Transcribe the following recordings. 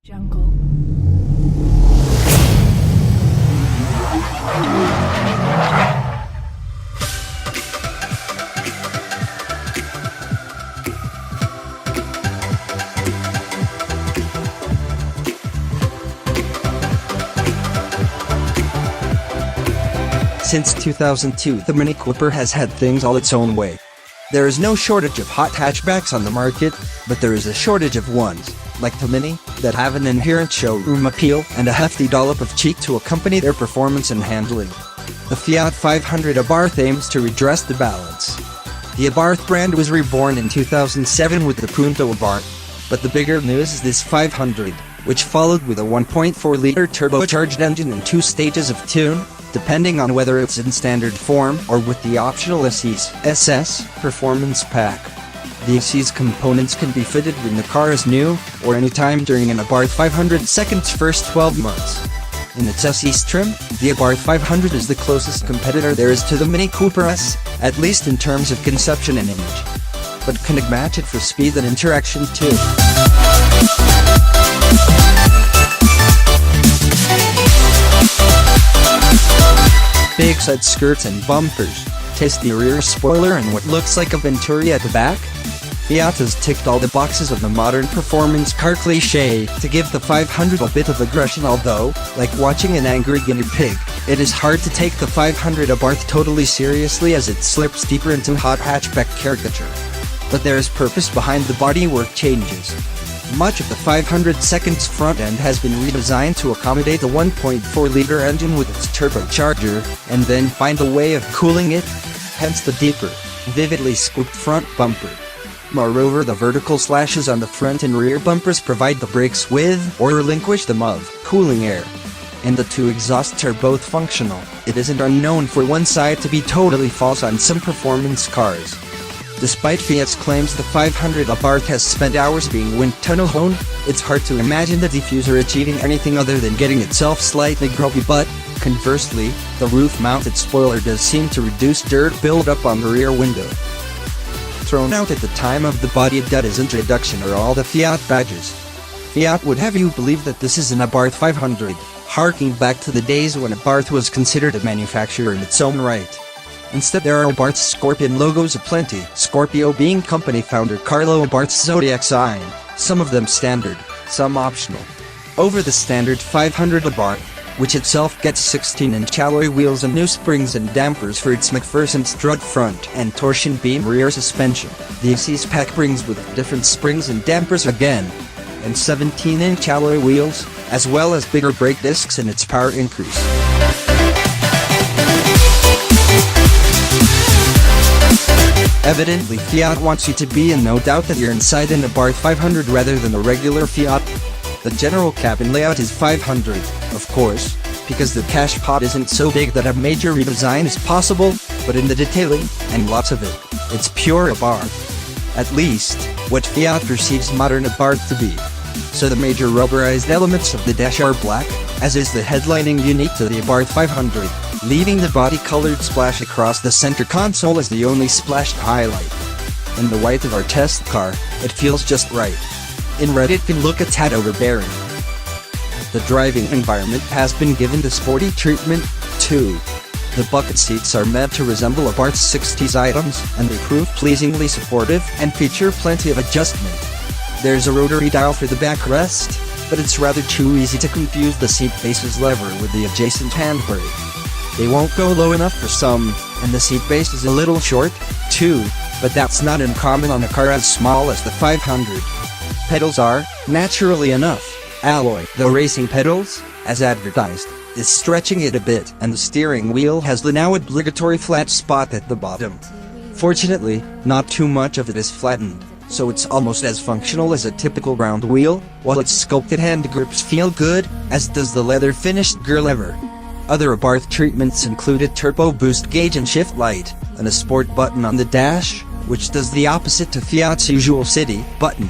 Jungle. Since 2002, the Mini Cooper has had things all its own way. There is no shortage of hot hatchbacks on the market, but there is a shortage of ones, like the Mini, that have an inherent showroom appeal and a hefty dollop of cheek to accompany their performance and handling. The Fiat 500 Abarth aims to redress the balance. The Abarth brand was reborn in 2007 with the Punto Abarth, but the bigger news is this 500, which followed with a 1.4-liter turbocharged engine in 2 stages of tune, depending on whether it's in standard form or with the optional SE's SS Performance Pack. The SE's components can be fitted when the car is new, or anytime during an Abarth 500 second's first 12 months. In its SE's trim, the Abarth 500 is the closest competitor there is to the Mini Cooper S, at least in terms of conception and image. But can it match it for speed and interaction too? Big side skirts and bumpers, tasty rear spoiler and what looks like a Venturi at the back? Fiat has ticked all the boxes of the modern performance car cliché to give the 500 a bit of aggression, although, like watching an angry guinea pig, it is hard to take the 500 Abarth totally seriously as it slips deeper into hot hatchback caricature. But there is purpose behind the bodywork changes. Much of the 500 second's front end has been redesigned to accommodate the 1.4-liter engine with its turbocharger, and then find a way of cooling it, hence the deeper, vividly scooped front bumper. Moreover, the vertical slashes on the front and rear bumpers provide the brakes with, or relinquish them of, cooling air. And the 2 exhausts are both functional. It isn't unknown for one side to be totally false on some performance cars. Despite Fiat's claims the 500 Abarth has spent hours being wind tunnel honed, it's hard to imagine the diffuser achieving anything other than getting itself slightly grubby, but, conversely, the roof-mounted spoiler does seem to reduce dirt buildup on the rear window. Thrown out at the time of the body Dutta's introduction are all the Fiat badges. Fiat would have you believe that this is an Abarth 500, harking back to the days when Abarth was considered a manufacturer in its own right. Instead, there are Abarth's Scorpion logos aplenty, Scorpio being company founder Carlo Abarth's zodiac sign, some of them standard, some optional. Over the standard 500 Abarth, which itself gets 16-inch alloy wheels and new springs and dampers for its McPherson strut front and torsion beam rear suspension, the SE's pack brings with different springs and dampers again, and 17-inch alloy wheels, as well as bigger brake discs and its power increase. Evidently, Fiat wants you to be in no doubt that you're inside an Abarth 500 rather than a regular Fiat. The general cabin layout is 500, of course, because the cash pot isn't so big that a major redesign is possible, but in the detailing, and lots of it, it's pure Abarth. At least, what Fiat perceives modern Abarth to be. So the major rubberized elements of the dash are black, as is the headlining unique to the Abarth 500, leaving the body-colored splash across the center console as the only splashed highlight. In the white of our test car, it feels just right. In red it can look a tad overbearing. The driving environment has been given the sporty treatment, too. The bucket seats are meant to resemble Abarth's 60s items, and they prove pleasingly supportive and feature plenty of adjustment. There's a rotary dial for the backrest, but it's rather too easy to confuse the seat base's lever with the adjacent handbrake. They won't go low enough for some, and the seat base is a little short, too, but that's not uncommon on a car as small as the 500. Pedals are, naturally enough, alloy. The racing pedals, as advertised, is stretching it a bit, and the steering wheel has the now obligatory flat spot at the bottom. Fortunately, not too much of it is flattened, so it's almost as functional as a typical round wheel, while its sculpted hand grips feel good, as does the leather-finished gear lever. Other Abarth treatments included turbo boost gauge and shift light, and a sport button on the dash, which does the opposite to Fiat's usual city button.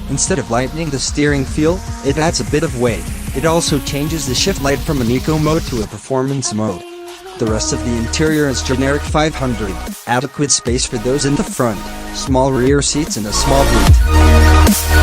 Instead of lightening the steering feel, it adds a bit of weight. It also changes the shift light from an eco mode to a performance mode. The rest of the interior is generic 500, adequate space for those in the front, small rear seats and a small boot.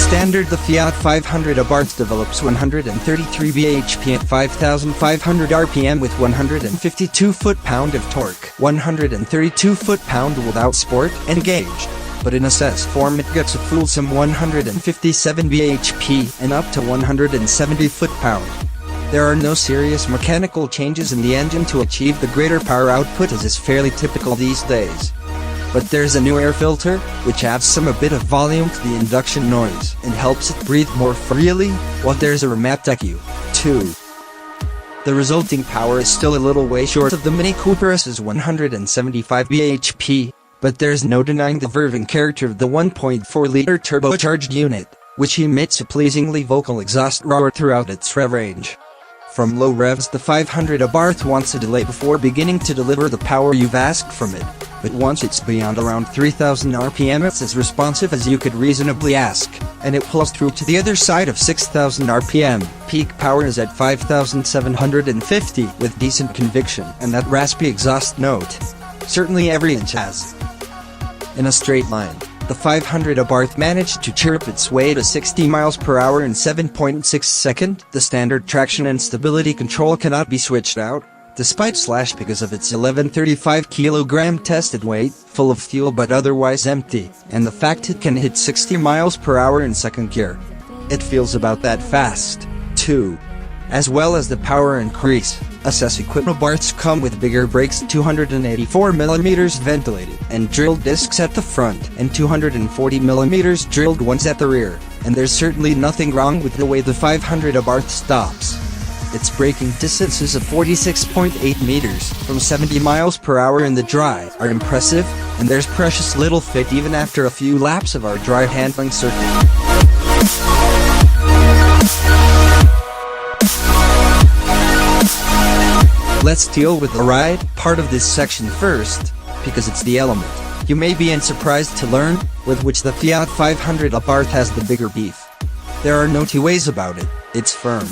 Standard, the Fiat 500 Abarth develops 133 bhp at 5,500 rpm with 152 foot-pound of torque. 132 foot-pound without sport engaged, but in SS form it gets a fulsome 157 bhp and up to 170 foot-pound. There are no serious mechanical changes in the engine to achieve the greater power output, as is fairly typical these days. But there's a new air filter, which adds a bit of volume to the induction noise and helps it breathe more freely, while there's a revamp too. The resulting power is still a little way short of the Mini Cooper S's 175 bhp, but there's no denying the verving character of the 1.4-liter turbocharged unit, which emits a pleasingly vocal exhaust roar throughout its rev range. From low revs, the 500 Abarth wants a delay before beginning to deliver the power you've asked from it, but once it's beyond around 3,000 rpm it's as responsive as you could reasonably ask, and it pulls through to the other side of 6,000 rpm. Peak power is at 5,750 with decent conviction and that raspy exhaust note. Certainly every inch has. In a straight line, the 500 Abarth managed to chirp its way to 60 miles per hour in 7.6 seconds. The standard traction and stability control cannot be switched out, despite slash because of its 1135 kilogram tested weight, full of fuel but otherwise empty, and the fact it can hit 60 miles per hour in second gear. It feels about that fast, too. As well as the power increase, SS-equipped Abarths come with bigger brakes, 284mm ventilated and drilled discs at the front, and 240mm drilled ones at the rear, and there's certainly nothing wrong with the way the 500 Abarth stops. Its braking distances of 46.8 meters from 70 miles per hour in the dry are impressive, and there's precious little fit even after a few laps of our dry handling circuit. Let's deal with the ride part of this section first, because it's the element, you may be surprised to learn, with which the Fiat 500 Abarth has the bigger beef. There are no two ways about it, it's firm.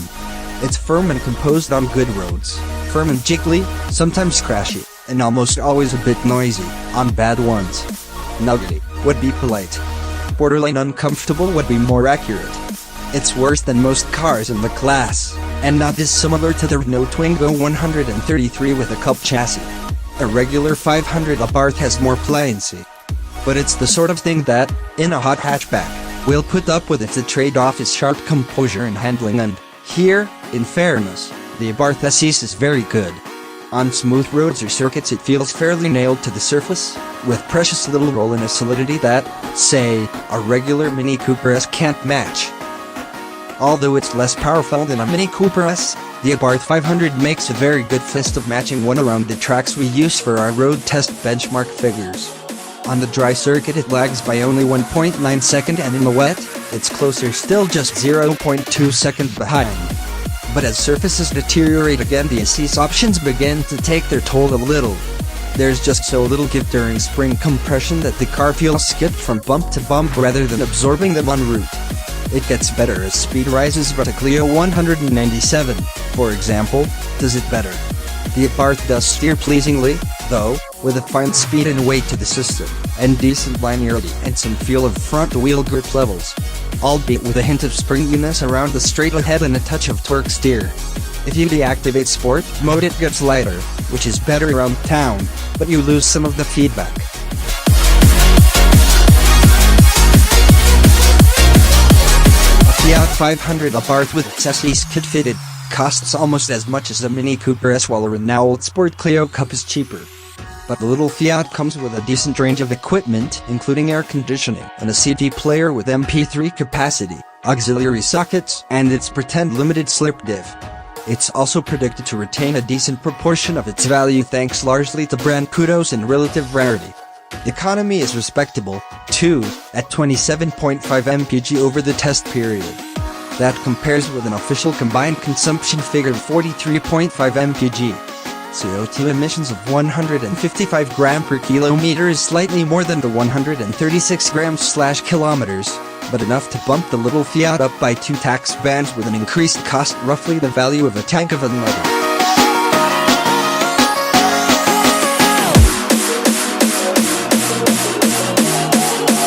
It's firm and composed on good roads, firm and jiggly, sometimes crashy, and almost always a bit noisy on bad ones. Nuggety would be polite. Borderline uncomfortable would be more accurate. It's worse than most cars in the class, and not dissimilar to the Renault Twingo 133 with a cup chassis. A regular 500 Abarth has more pliancy. But it's the sort of thing that, in a hot hatchback, will put up with if the trade-off is sharp composure and handling, and here, in fairness, the Abarth SEs is very good. On smooth roads or circuits it feels fairly nailed to the surface, with precious little roll and a solidity that, say, a regular Mini Cooper S can't match. Although it's less powerful than a Mini Cooper S, the Abarth 500 makes a very good fist of matching one around the tracks we use for our road test benchmark figures. On the dry circuit it lags by only 1.9 seconds, and in the wet, it's closer still, just 0.2 seconds behind. But as surfaces deteriorate again, the SE's options begin to take their toll a little. There's just so little give during spring compression that the car feels skipped from bump to bump rather than absorbing them en route. It gets better as speed rises, but a Clio 197, for example, does it better. The Abarth does steer pleasingly, though, with a fine speed and weight to the system, and decent linearity and some feel of front-wheel grip levels, albeit with a hint of springiness around the straight ahead and a touch of torque steer. If you deactivate sport mode it gets lighter, which is better around town, but you lose some of the feedback. Fiat 500 Abarth with its SEs kit-fitted costs almost as much as a Mini Cooper S, while a Renault Sport Clio Cup is cheaper. But the little Fiat comes with a decent range of equipment, including air conditioning and a CD player with MP3 capacity, auxiliary sockets, and its pretend limited slip diff. It's also predicted to retain a decent proportion of its value thanks largely to brand kudos and relative rarity. Economy is respectable, too, at 27.5 mpg over the test period. That compares with an official combined consumption figure of 43.5 mpg. CO2 emissions of 155 gram per kilometer is slightly more than the 136 grams/kilometers, but enough to bump the little Fiat up by 2 tax bands with an increased cost roughly the value of a tank of unleaded.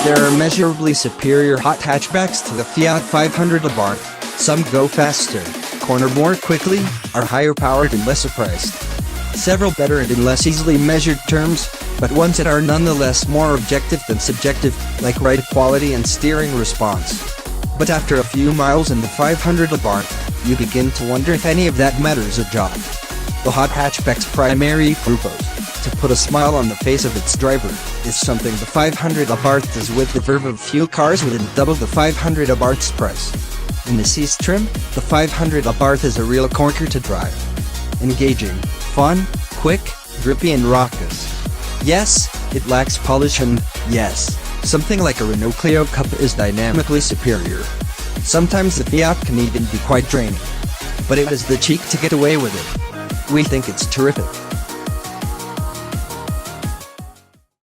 There are measurably superior hot hatchbacks to the Fiat 500 Abarth. Some go faster, corner more quickly, are higher powered and lesser priced. Several better and in less easily measured terms, but ones that are nonetheless more objective than subjective, like ride quality and steering response. But after a few miles in the 500 Abarth, you begin to wonder if any of that matters a jot. The hot hatchback's primary purpose, to put a smile on the face of its driver, is something the 500 Abarth does with the verve of few cars within double the 500 Abarth's price. In the C trim, the 500 Abarth is a real corker to drive. Engaging, fun, quick, drippy and raucous. Yes, it lacks polish and, yes, something like a Renault Clio Cup is dynamically superior. Sometimes the Fiat can even be quite draining. But it has the cheek to get away with it. We think it's terrific.